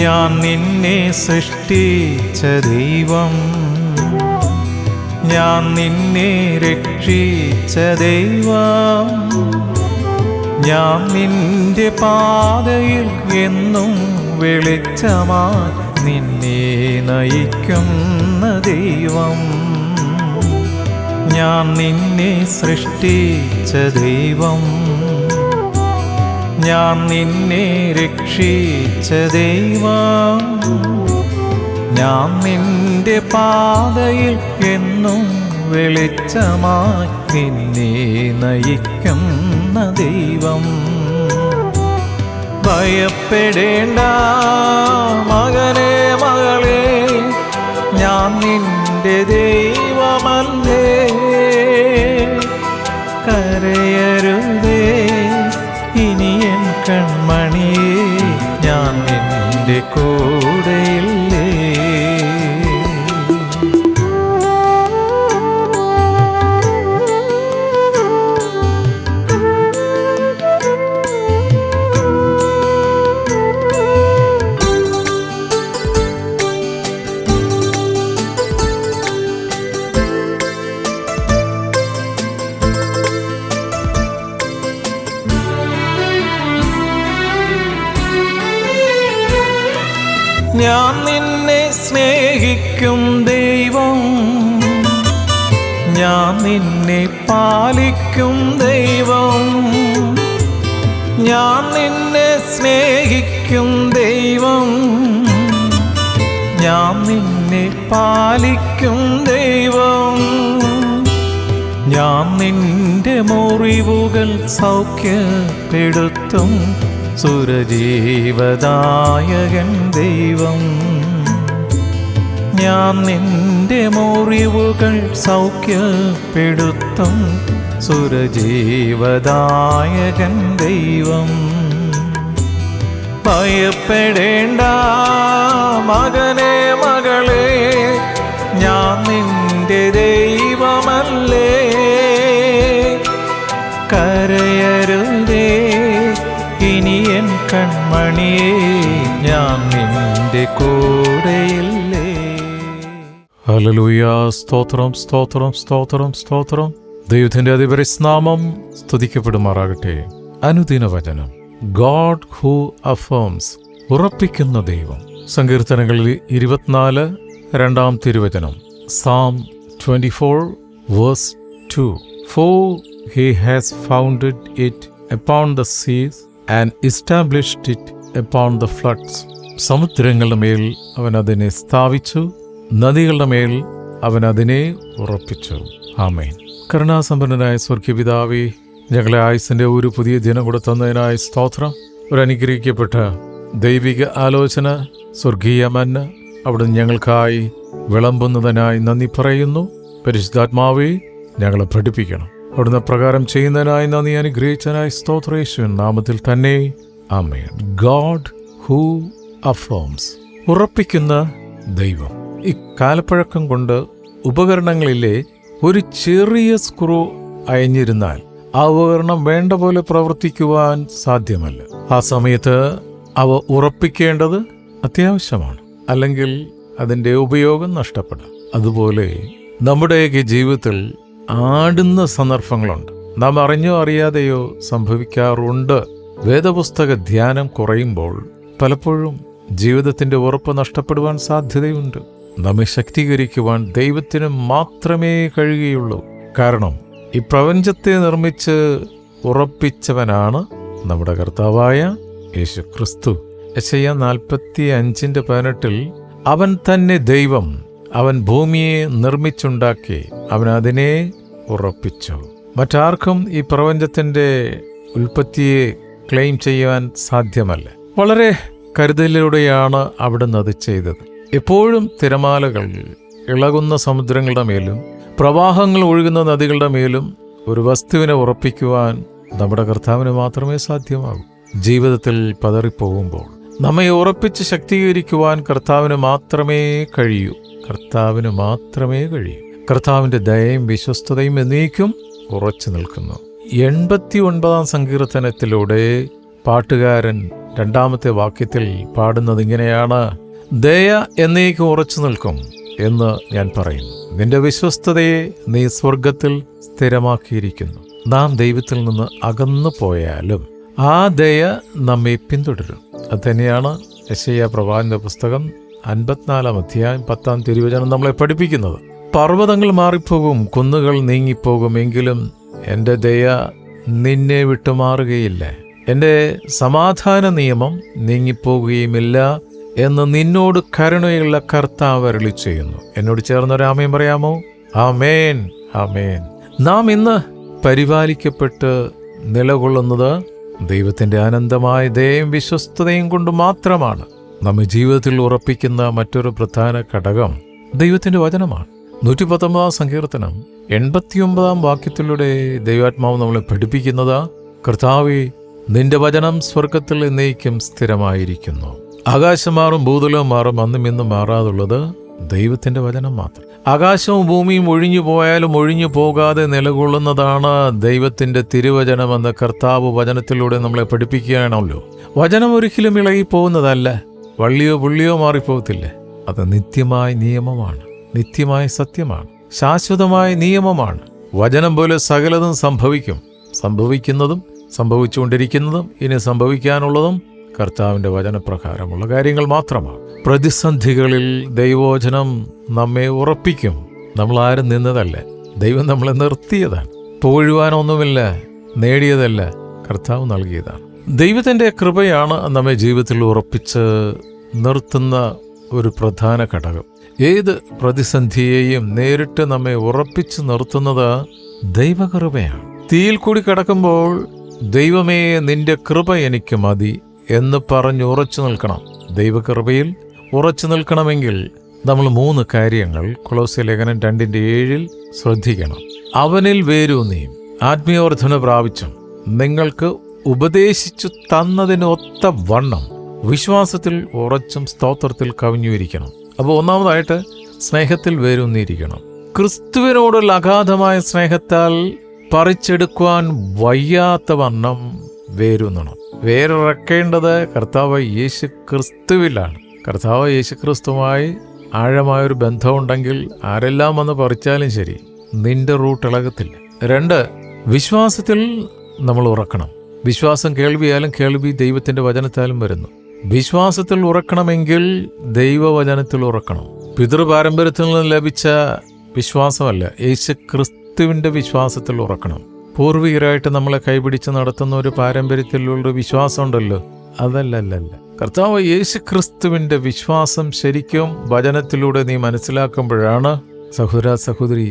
ഞാൻ നിന്നെ സൃഷ്ടിച്ച ദൈവം, ഞാൻ നിന്നെ രക്ഷിച്ച ദൈവം, ഞാൻ നിന്റെ പാതയിൽ എന്നും വെളിച്ചമായി നിന്നെ നയിക്കുന്ന ദൈവം. ഞാൻ നിന്നെ സൃഷ്ടിച്ച ദൈവം, ഞാൻ നിന്നെ രക്ഷിച്ച ദൈവം, ഞാൻ നിന്റെ പാതയിൽ എന്നും വെളിച്ചമായി നിന്നെ നയിക്കുന്ന ദൈവം. ഭയപ്പെടേണ്ട മകനേ മകളേ, ഞാൻ നിന്റെ ദൈവമല്ലേ. കരയരുതേ ഇനി എൻ കൺമണിയേ, ഞാൻ നിന്റെ കൂടെയില്ലേ. ഞാൻ നിന്നെ സ്നേഹിക്കും ദൈവം, ഞാൻ നിന്നെ പാലിക്കും ദൈവം, ഞാൻ നിന്നെ സ്നേഹിക്കും ദൈവം, ഞാൻ നിന്നെ പാലിക്കും ദൈവം, ഞാൻ നിന്റെ മുറിവുകൾ സൗഖ്യപ്പെടുത്തും സുരജീവദായകൻ ദൈവം. ഞാൻ നിന്റെ മുറിവുകൾ സൗഖ്യപ്പെടുത്തും സുരജീവദായകൻ ദൈവം. ഭയപ്പെടേണ്ട മകനേ മകളേ, ഞാൻ നിന്റെ ദൈവമല്ലേ. കരയരുതേ ഇനി എൻ കൺമണിയേ, ഞാൻ നിന്റെ കൂടെയില്ലേ. ഹല്ലേലൂയ. സ്തോത്രം സ്തോത്രം സ്തോത്രം സ്തോത്രം. ദൈവത്തിന്റെ അതിപരിനാമം സ്തുതിക്കപ്പെടുമാറാകട്ടെ. അനുദിന വചനം. ഗോഡ് ഹൂ അഫേംസ്, ഉറപ്പിക്കുന്ന ദൈവം. സങ്കീർത്തനങ്ങളിൽ 24 2 തിരുവചനം. Psalm 24 verse 2. For he has founded it upon the seas and established it upon the floods. സമുദ്രങ്ങളുടെ മേൽ അവൻ അതിനെ സ്ഥാപിച്ചു, നദികളുടെ മേൽ അവൻ അതിനെ ഉറപ്പിച്ചു. ആമേൻ. കരുണാസമ്പന്നനായ സ്വർഗീയപിതാവേ, ഞങ്ങളെ ആയുസിന്റെ ഒരു പുതിയ ദിനം കൂടെ തന്നതിനായി സ്തോത്രം. ഒരു അനുഗ്രഹിക്കപ്പെട്ട ദൈവിക ആലോചന, സ്വർഗീയ മന്ന അവിടുന്ന് ഞങ്ങൾക്കായി വിളമ്പുന്നതിനായി നന്ദി പറയുന്നു. പരിശുദ്ധാത്മാവേ, ഞങ്ങളെ പഠിപ്പിക്കണം. അവിടുന്ന് പ്രകാരം ചെയ്യുന്നതിനായി നന്ദി. അനുഗ്രഹിച്ചതിനായി സ്തോത്രം. യേശുവിൻ നാമത്തിൽ തന്നെ ആമേൻ. ഗോഡ് ഹൂ അഫേംസ്, ഉറപ്പിക്കുന്ന ദൈവം. ഈ കാലപ്പഴക്കം കൊണ്ട് ഉപകരണങ്ങളിലെ ഒരു ചെറിയ സ്ക്രൂ അയഞ്ഞിരുന്നാൽ ആ ഉപകരണം വേണ്ട പോലെ പ്രവർത്തിക്കുവാൻ സാധ്യമല്ല. ആ സമയത്ത് അവ ഉറപ്പിക്കേണ്ടത് അത്യാവശ്യമാണ്, അല്ലെങ്കിൽ അതിൻ്റെ ഉപയോഗം നഷ്ടപ്പെടാം. അതുപോലെ നമ്മുടെയൊക്കെ ജീവിതത്തിൽ ആടുന്ന സന്ദർഭങ്ങളുണ്ട്. നാം അറിഞ്ഞോ അറിയാതെയോ സംഭവിക്കാറുണ്ട്. വേദപുസ്തക ധ്യാനം കുറയുമ്പോൾ പലപ്പോഴും ജീവിതത്തിൻ്റെ ഉറപ്പ് നഷ്ടപ്പെടുവാൻ സാധ്യതയുണ്ട്. നമ്മെ ശക്തീകരിക്കുവാൻ ദൈവത്തിന് മാത്രമേ കഴിയുകയുള്ളൂ. കാരണം ഈ പ്രപഞ്ചത്തെ നിർമ്മിച്ച് ഉറപ്പിച്ചവനാണ് നമ്മുടെ കർത്താവായ യേശു ക്രിസ്തു. യെശയ്യാ 45:18 അവൻ തന്നെ ദൈവം, അവൻ ഭൂമിയെ നിർമ്മിച്ചുണ്ടാക്കി, അവൻ അതിനെ ഉറപ്പിച്ചു. മറ്റാർക്കും ഈ പ്രപഞ്ചത്തിൻ്റെ ഉൽപ്പത്തിയെ ക്ലെയിം ചെയ്യുവാൻ സാധ്യമല്ല. വളരെ കരുതലിലൂടെയാണ് അവിടുന്ന് അത് ചെയ്തത്. എപ്പോഴും തിരമാലകൾ ഇളകുന്ന സമുദ്രങ്ങളുടെ മേലും പ്രവാഹങ്ങൾ ഒഴുകുന്ന നദികളുടെ മേലും ഒരു വസ്തുവിനെ ഉറപ്പിക്കുവാൻ നമ്മുടെ കർത്താവിന് മാത്രമേ സാധ്യമാകൂ. ജീവിതത്തിൽ പതറിപ്പോകുമ്പോൾ നമ്മെ ഉറപ്പിച്ച് ശക്തീകരിക്കുവാൻ കർത്താവിന് മാത്രമേ കഴിയൂ. കർത്താവിന് മാത്രമേ കഴിയൂ. കർത്താവിൻ്റെ ദയയും വിശ്വസ്തതയും എന്നേക്കും ഉറച്ചു നിൽക്കുന്നു. 89 സങ്കീർത്തനത്തിലൂടെ പാട്ടുകാരൻ 2-ാമത്തെ വാക്യത്തിൽ പാടുന്നത് ഇങ്ങനെയാണ്: ദയ എന്നേക്കും ഉറച്ചു നിൽക്കും എന്ന് ഞാൻ പറയുന്നു, നിന്റെ വിശ്വസ്തതയെ നീ സ്വർഗത്തിൽ സ്ഥിരമാക്കിയിരിക്കുന്നു. നാം ദൈവത്തിൽ നിന്ന് അകന്നു പോയാലും ആ ദയ നമ്മെ പിന്തുടരും. അത് തന്നെയാണ് യെശയ്യാ പ്രവാചകന്റെ പുസ്തകം 54-ാം അധ്യായം 10-ാം തിരുവചനം നമ്മളെ പഠിപ്പിക്കുന്നത്. പർവ്വതങ്ങൾ മാറിപ്പോകും, കുന്നുകൾ നീങ്ങിപ്പോകും, എങ്കിലും എൻ്റെ ദയ നിന്നെ വിട്ടുമാറുകയില്ല, എൻ്റെ സമാധാന നിയമം നീങ്ങിപ്പോകുകയുമില്ല എന്ന് നിന്നോട് കരുണയുള്ള കർത്താവ് അരുളി ചെയ്യുന്നു. എന്നോട് ചേർന്നൊരു ആമേൻ പറയാമോ? ആമേൻ, ആമേൻ. നാം ഇന്ന് പരിപാലിക്കപ്പെട്ട് നിലകൊള്ളുന്നത് ദൈവത്തിൻ്റെ അനന്തമായ ദയയും വിശ്വസ്തതയും കൊണ്ട് മാത്രമാണ്. നമ്മെ ജീവിതത്തിൽ ഉറപ്പിക്കുന്ന മറ്റൊരു പ്രധാന ഘടകം ദൈവത്തിൻ്റെ വചനമാണ്. 119-ാം സങ്കീർത്തനം 89-ാം വാക്യത്തിലൂടെ ദൈവാത്മാവ് നമ്മളെ പഠിപ്പിക്കുന്നത്: കർത്താവേ, നിന്റെ വചനം സ്വർഗത്തിൽ എന്നേക്കും സ്ഥിരമായിരിക്കുന്നു. ആകാശം മാറും, ഭൂതലവും മാറും, അന്നും ഇന്നും മാറാതുള്ളത് ദൈവത്തിൻ്റെ വചനം മാത്രം. ആകാശവും ഭൂമിയും ഒഴിഞ്ഞു പോയാലും ഒഴിഞ്ഞു പോകാതെ നിലകൊള്ളുന്നതാണ് ദൈവത്തിൻ്റെ തിരുവചനമെന്ന് കർത്താവ് വചനത്തിലൂടെ നമ്മളെ പഠിപ്പിക്കുകയാണല്ലോ. വചനം ഒരിക്കലും ഇളകിപ്പോകുന്നതല്ല, വള്ളിയോ പുള്ളിയോ മാറിപ്പോകത്തില്ല. അത് നിത്യമായ നിയമമാണ്, നിത്യമായ സത്യമാണ്, ശാശ്വതമായ നിയമമാണ്. വചനം പോലെ സകലതും സംഭവിക്കും. സംഭവിക്കുന്നതും സംഭവിച്ചുകൊണ്ടിരിക്കുന്നതും ഇനി സംഭവിക്കാനുള്ളതും കർത്താവിൻ്റെ വചനപ്രകാരമുള്ള കാര്യങ്ങൾ മാത്രമാണ്. പ്രതിസന്ധികളിൽ ദൈവവചനം നമ്മെ ഉറപ്പിക്കും. നമ്മളാരും നിന്നതല്ല, ദൈവം നമ്മളെ നിർത്തിയതാണ്. പോഴുവാനൊന്നുമില്ല, നേടിയതല്ല, കർത്താവ് നൽകിയതാണ്. ദൈവത്തിൻ്റെ കൃപയാണ് നമ്മെ ജീവിതത്തിൽ ഉറപ്പിച്ച് നിർത്തുന്ന ഒരു പ്രധാന ഘടകം. ഏത് പ്രതിസന്ധിയെയും നേരിട്ട് നമ്മെ ഉറപ്പിച്ച് നിർത്തുന്നത് ദൈവകൃപയാണ്. തീയിൽ കൂടി കിടക്കുമ്പോൾ ദൈവമേ, നിന്റെ കൃപ എനിക്ക് മതി എന്ന് പറഞ്ഞ് ഉറച്ചു നിൽക്കണം. ദൈവകൃപയിൽ ഉറച്ചു നിൽക്കണമെങ്കിൽ നമ്മൾ 3 കാര്യങ്ങൾ കൊളോസ്യ ലേഖനം 2:7 ശ്രദ്ധിക്കണം. അവനിൽ വേരൂന്നിയും ആത്മീയവർദ്ധന പ്രാപിച്ചും നിങ്ങൾക്ക് ഉപദേശിച്ചു തന്നതിനൊത്ത വണ്ണം വിശ്വാസത്തിൽ ഉറച്ചും സ്തോത്രത്തിൽ കവിഞ്ഞുമിരിക്കണം. അപ്പോൾ ഒന്നാമതായിട്ട് സ്നേഹത്തിൽ വേരൂന്നിയിരിക്കണം. ക്രിസ്തുവിനോടുള്ള അഗാധമായ സ്നേഹത്താൽ പറിച്ചെടുക്കുവാൻ വയ്യാത്ത വണ്ണം വേരൂന്നണം. വേരിറക്കേണ്ടത് കർത്താവ് യേശു ക്രിസ്തുവിലാണ്. കർത്താവ് യേശു ക്രിസ്തുവുമായി ആഴമായൊരു ബന്ധമുണ്ടെങ്കിൽ ആരെല്ലാം വന്ന് പറിച്ചാലും ശരി, നിന്റെ റൂട്ട് ഇളകത്തില്ല. 2, വിശ്വാസത്തിൽ നമ്മൾ ഉറക്കണം. വിശ്വാസം കേൾവിയാലും കേൾവി ദൈവത്തിൻ്റെ വചനത്താലും വരുന്നു. വിശ്വാസത്തിൽ ഉറക്കണമെങ്കിൽ ദൈവവചനത്തിൽ ഉറക്കണം. പിതൃപാരമ്പര്യത്തിൽ നിന്ന് ലഭിച്ച വിശ്വാസമല്ല, യേശു ക്രിസ്തുവിൻ്റെ വിശ്വാസത്തിൽ ഉറക്കണം. പൂർവികരായിട്ട് നമ്മളെ കൈപിടിച്ച് നടത്തുന്ന ഒരു പാരമ്പര്യത്തിലുള്ള വിശ്വാസം ഉണ്ടല്ലോ, അതല്ലല്ല. കർത്താവ് യേശു ക്രിസ്തുവിൻ്റെ വിശ്വാസം ശരിക്കും വചനത്തിലൂടെ നീ മനസ്സിലാക്കുമ്പോഴാണ് സഹോദര സഹോദരി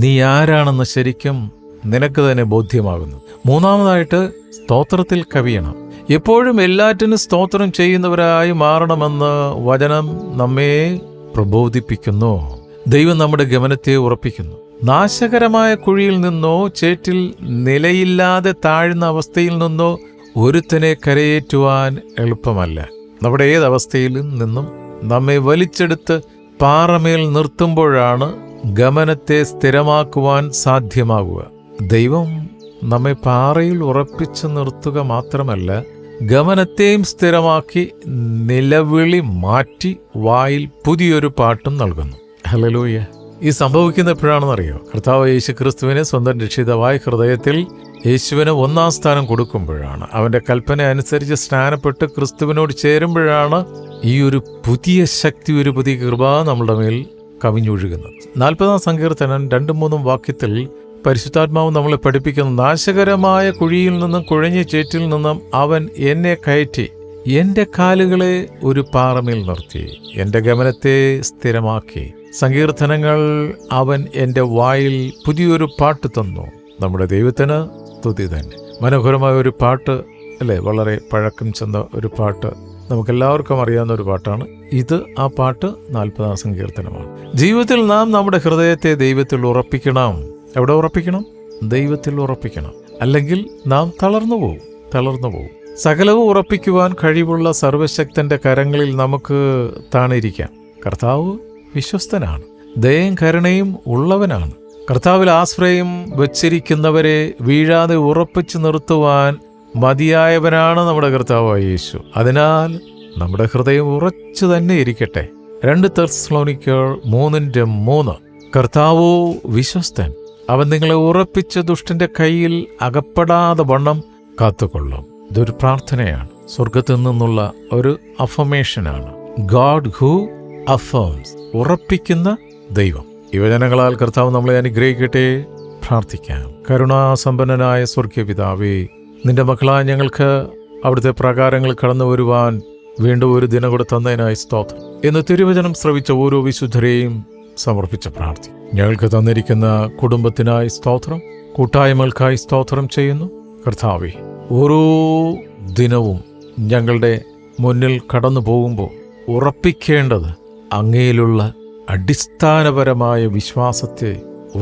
നീ ആരാണെന്ന് ശരിക്കും നിനക്ക് തന്നെ ബോധ്യമാകുന്നത്. 3-ാമതായിട്ട് സ്തോത്രത്തിൽ കവിയണം. എപ്പോഴും എല്ലാറ്റിനും സ്തോത്രം ചെയ്യുന്നവരായി മാറണമെന്ന് വചനം നമ്മെ പ്രബോധിപ്പിക്കുന്നു. ദൈവം നമ്മുടെ ഗമനത്തെ ഉറപ്പിക്കുന്നു. നാശകരമായ കുഴിയിൽ നിന്നോ ചേറ്റിൽ നിലയില്ലാതെ താഴ്ന്ന അവസ്ഥയിൽ നിന്നോ ഒരുത്തനെ കരയേറ്റുവാൻ എളുപ്പമല്ല. നമ്മുടെ ഏതവസ്ഥയിൽ നിന്നും നമ്മെ വലിച്ചെടുത്ത് പാറമേൽ നിർത്തുമ്പോഴാണ് ഗമനത്തെ സ്ഥിരമാക്കുവാൻ സാധ്യമാകുക. ദൈവം നമ്മെ പാറയിൽ ഉറപ്പിച്ചു നിർത്തുക മാത്രമല്ല, ഗമനത്തെയും സ്ഥിരമാക്കി നിലവിളി മാറ്റി വായിൽ പുതിയൊരു പാട്ടും നൽകുന്നു. ഹല്ലേലൂയ. ഈ സംഭവിക്കുന്ന എപ്പോഴാണെന്നറിയോ? കർത്താവ് യേശു ക്രിസ്തുവിനെ സ്വന്തം രക്ഷിതാവായ ഹൃദയത്തിൽ യേശുവിന് 1-ാം സ്ഥാനം കൊടുക്കുമ്പോഴാണ്. അവൻ്റെ കൽപ്പന അനുസരിച്ച് സ്നാനപ്പെട്ട് ക്രിസ്തുവിനോട് ചേരുമ്പോഴാണ് ഈ ഒരു പുതിയ ശക്തി, ഒരു പുതിയ കൃപ നമ്മുടെ മേൽ കവിഞ്ഞൊഴുകുന്നത്. 40-ാം സങ്കീർത്തനം 2-3 വാക്യത്തിൽ പരിശുദ്ധാത്മാവ് നമ്മളെ പഠിപ്പിക്കുന്നു: നാശകരമായ കുഴിയിൽ നിന്നും കുഴഞ്ഞ ചേറ്റിൽ നിന്നും അവൻ എന്നെ കയറ്റി എൻ്റെ കാലുകളെ ഒരു പാറമേൽ നിർത്തി, എൻ്റെ ഗമനത്തെ സ്ഥിരമാക്കി. സങ്കീർത്തനങ്ങൾ അവൻ എൻ്റെ വായിൽ പുതിയൊരു പാട്ട് തന്നു. നമ്മുടെ ദൈവത്തിന് സ്തുതി തന്നെ. മനോഹരമായ ഒരു പാട്ട് അല്ലേ? വളരെ പഴക്കം ചെന്ന ഒരു പാട്ട്, നമുക്കെല്ലാവർക്കും അറിയാവുന്ന ഒരു പാട്ടാണ് ഇത്. ആ പാട്ട് 40-ാം സങ്കീർത്തനമാണ്. ജീവിതത്തിൽ നാം നമ്മുടെ ഹൃദയത്തെ ദൈവത്തിൽ ഉറപ്പിക്കണം. എവിടെ ഉറപ്പിക്കണം? ദൈവത്തിൽ ഉറപ്പിക്കണം. അല്ലെങ്കിൽ നാം തളർന്നു പോകും. സകലവും ഉറപ്പിക്കുവാൻ കഴിവുള്ള സർവശക്തന്റെ കരങ്ങളിൽ നമുക്ക് താണിരിക്കാം. കർത്താവ് വിശ്വസ്തനാണ്, ദയയും കരുണയും ഉള്ളവനാണ്. കർത്താവിൽ ആശ്രയം വച്ചിരിക്കുന്നവരെ വീഴാതെ ഉറപ്പിച്ചു നിർത്തുവാൻ മതിയായവനാണ് നമ്മുടെ കർത്താവായ യേശു. അതിനാൽ നമ്മുടെ ഹൃദയം ഉറച്ചു തന്നെ ഇരിക്കട്ടെ. 2 തെസ്സലോനിക്കർ 3:3. കർത്താവോ വിശ്വസ്തൻ, അവൻ നിങ്ങളെ ഉറപ്പിച്ച് ദുഷ്ടന്റെ കയ്യിൽ അകപ്പെടാതെ വണ്ണം കാത്തുകൊള്ളും. ഇതൊരു പ്രാർത്ഥനയാണ്, സ്വർഗത്തിൽ നിന്നുള്ള ഒരു അഫർമേഷനാണ്. ഗാഡ് ഹൂ അഫേംസ്, ഉറപ്പിക്കുന്ന ദൈവം. യുവജനങ്ങളാൽ കർത്താവ് നമ്മളെ അനുഗ്രഹിക്കട്ടെ. പ്രാർത്ഥിക്കാം. കരുണാസമ്പന്നനായ സ്വർഗീയ പിതാവേ, നിന്റെ മക്കളായ ഞങ്ങൾക്ക് അവിടുത്തെ പ്രകാരങ്ങൾ കടന്നു വരുവാൻ വീണ്ടും ഒരു ദിനം കൂടെ തന്നതിനായി സ്തോത്രം. ഇന്ന് തിരുവചനം ശ്രവിച്ച ഓരോ വിശുദ്ധരെയും സമർപ്പിച്ച പ്രാർത്ഥി. ഞങ്ങൾക്ക് തന്നിരിക്കുന്ന കുടുംബത്തിനായി സ്തോത്രം, കൂട്ടായ്മകൾക്കായി സ്തോത്രം ചെയ്യുന്നു. കർത്താവേ, ഓരോ ദിനവും ഞങ്ങളുടെ മുന്നിൽ കടന്നു പോകുമ്പോൾ ഉറപ്പിക്കേണ്ടത് അങ്ങയിലുള്ള അടിസ്ഥാനപരമായ വിശ്വാസത്തെ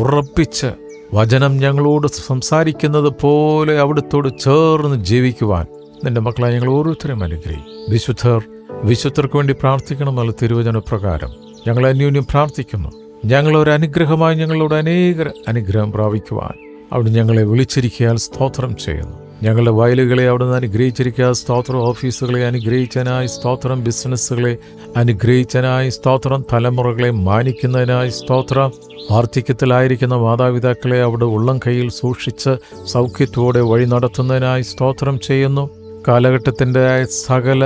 ഉറപ്പിച്ച് വചനം ഞങ്ങളോട് സംസാരിക്കുന്നത് പോലെ അവിടുത്തോട് ചേർന്ന് ജീവിക്കുവാൻ നിന്റെ മക്കളായ ഞങ്ങൾ ഓരോരുത്തരും അനുഗ്രഹിക്കും. വിശുദ്ധർക്ക് വേണ്ടി പ്രാർത്ഥിക്കണമെന്നുള്ള തിരുവചന പ്രകാരം ഞങ്ങൾ അന്യോന്യം പ്രാർത്ഥിക്കുന്നു. ഞങ്ങളൊരു അനുഗ്രഹമായി ഞങ്ങളോട് അനേക അനുഗ്രഹം പ്രാപിക്കുവാൻ അവിടെ ഞങ്ങളെ വിളിച്ചിരിക്കാൻ സ്തോത്രം ചെയ്യുന്നു. ഞങ്ങളുടെ വയലുകളെ അവിടുന്ന് അനുഗ്രഹിച്ചിരിക്കുക സ്തോത്രം. ഓഫീസുകളെ അനുഗ്രഹിച്ചതിനായി സ്തോത്രം. ബിസിനസ്സുകളെ അനുഗ്രഹിച്ചതിനായി സ്തോത്രം. തലമുറകളെ മാനിക്കുന്നതിനായി സ്തോത്രം. വാർദ്ധക്യത്തിലായിരിക്കുന്ന മാതാപിതാക്കളെ അവിടെ ഉള്ളം കയ്യിൽ സൂക്ഷിച്ച് സൗഖ്യത്തോടെ വഴി നടത്തുന്നതിനായി സ്തോത്രം ചെയ്യുന്നു. കാലഘട്ടത്തിൻ്റെ സകല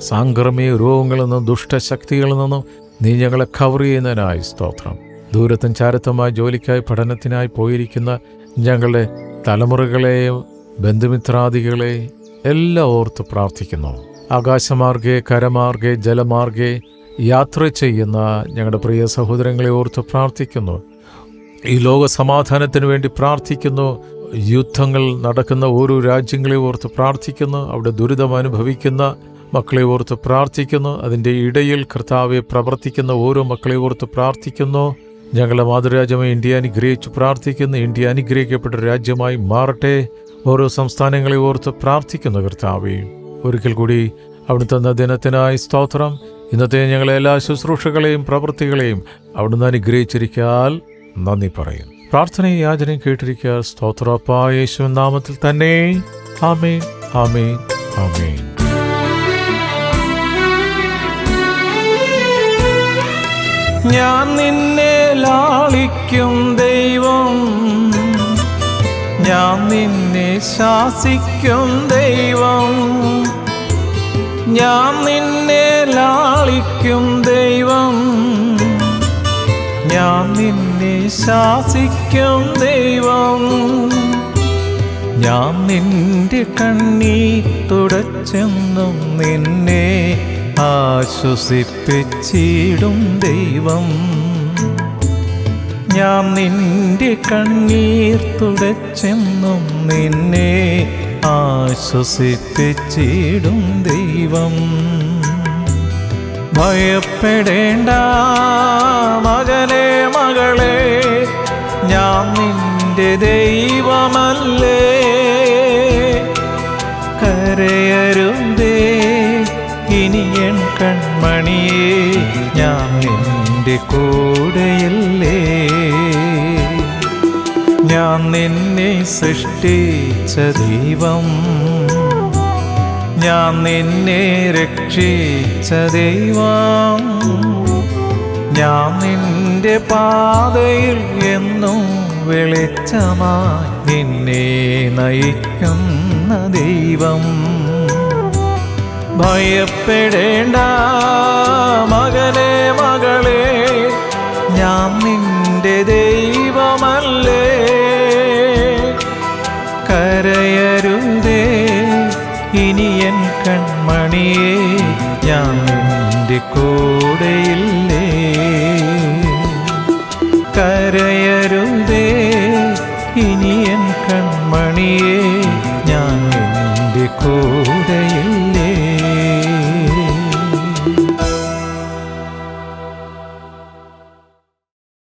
സാംക്രമിക രോഗങ്ങളിൽ നിന്നും ദുഷ്ടശക്തികളിൽ നിന്നും നീ ഞങ്ങളെ കവർ ചെയ്യുന്നതിനായി സ്തോത്രം. ദൂരത്തും ചാരത്തുമായി ജോലിക്കായി പഠനത്തിനായി പോയിരിക്കുന്ന ഞങ്ങളുടെ തലമുറകളെയും ബന്ധുമിത്രാദികളെ എല്ലാം ഓർത്ത് പ്രാർത്ഥിക്കുന്നു. ആകാശമാർഗെ, കരമാർഗെ, ജലമാർഗെ യാത്ര ചെയ്യുന്ന ഞങ്ങളുടെ പ്രിയ സഹോദരങ്ങളെ ഓർത്ത് പ്രാർത്ഥിക്കുന്നു. ഈ ലോക സമാധാനത്തിന് വേണ്ടി പ്രാർത്ഥിക്കുന്നു. യുദ്ധങ്ങൾ നടക്കുന്ന ഓരോ രാജ്യങ്ങളെ ഓർത്ത് പ്രാർത്ഥിക്കുന്നു. അവിടെ ദുരിതം അനുഭവിക്കുന്ന മക്കളെ ഓർത്ത് പ്രാർത്ഥിക്കുന്നു. അതിൻ്റെ ഇടയിൽ കർത്താവെ പ്രവർത്തിക്കുന്ന ഓരോ മക്കളെ ഓർത്ത് പ്രാർത്ഥിക്കുന്നു. ഞങ്ങളുടെ മാതൃരാജ്യമായി ഇന്ത്യ അനുഗ്രഹിച്ച് പ്രാർത്ഥിക്കുന്നു. ഇന്ത്യ അനുഗ്രഹിക്കപ്പെട്ട രാജ്യമായി മാറട്ടെ. ഓരോ സംസ്ഥാനങ്ങളെ ഓർത്ത് പ്രാർത്ഥിക്കുന്നു. കർത്താവെ, ഒരിക്കൽ കൂടി അവിടുത്തെ ദിനത്തിനായി സ്തോത്രം. ഇന്നത്തെ ഞങ്ങളെ എല്ലാ ശുശ്രൂഷകളെയും പ്രവൃത്തികളെയും അവിടുന്ന് അനുഗ്രഹിച്ചിരിക്കാൻ നന്ദി പറയും. പ്രാർത്ഥനയും യാചനയും കേട്ടിരിക്കുക. സ്തോത്രപ്പാ യേശുവിൻ നാമത്തിൽ തന്നെ. ആമേൻ, ആമേൻ, ആമേൻ. ഞാൻ നിന്നെ ലാളിക്കും ദൈവം, ഞാൻ നിന്നെ ശാസിക്കും ദൈവം. ഞാൻ നിന്നെ ലാളിക്കും ദൈവം, ഞാൻ നിന്നെ ശാസിക്കും ദൈവം. ഞാൻ നിന്റെ കണ്ണീർ തുടച്ചെന്നും നിന്നെ ആശ്വസിപ്പിച്ചിടും ദൈവം. ഞാൻ നിന്റെ കണ്ണീർ തുടച്ചെന്നും നിന്നെ ആശ്വസിപ്പിച്ചിടും ദൈവം. ഭയപ്പെടേണ്ട മകനെ, മകളെ, ഞാൻ നിന്റെ ദൈവമല്ലേ. കരയരുതേ ഇനി എൻ കൺമണിയേ, ഞാൻ നിന്റെ കൂടെയല്ലേ. ഞാൻ നിന്നെ സൃഷ്ടിച്ച ദൈവം, ഞാൻ നിന്നെ രക്ഷിച്ച ദൈവം. ഞാൻ നിന്റെ പാതയിൽ എന്നും വെളിച്ചമായി നിന്നെ നയിക്കുന്ന ദൈവം. ഭയപ്പെടേണ്ട മകനെ, മകളെ, ഞാൻ നിന്റെ ദൈവമല്ലേ. കരയരുതേ ഇനി എൻ കൺമണിയേ, ഞാൻ നിന്റെ കൂടെയില്ലേ. കരയരുതേ ഇനി എൻ കൺമണിയേ,